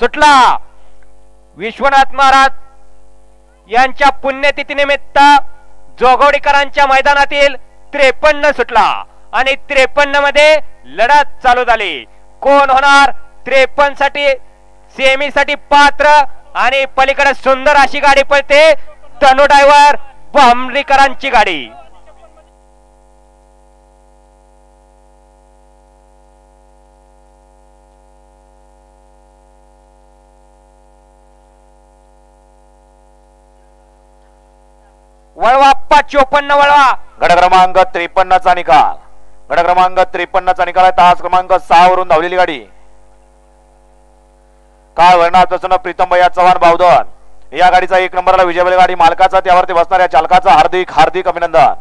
सुटला। विश्वनाथ महाराज यांच्या पुण्यतिथीनिमित्त जोगवडीकरांच्या मैदानातील 53 सुटला आणि 53 मध्ये लढत चालू झाली। कोण होणार 53 साठी सेमी साठी पात्र आणि पलीकडे सुंदर अशी गाडी पळते तनु ड्रायव्हर भांबरीकरांची गाडी। वळवा 54 वळवा गट क्रमांक 53 चा निकाल। गट क्रमांक 53 चा निकाल आहे। तास क्रमांक 6 वरून धावलेली गाडी काळ वर्णात प्रसन्न प्रीतम भैया चव्हाण बावधन या गाडीचा 1 नंबरला विजय बैलगाडी मालकाचा त्यावरती बसणाऱ्या चालकाचा हार्दिक हार्दिक अभिनंदन।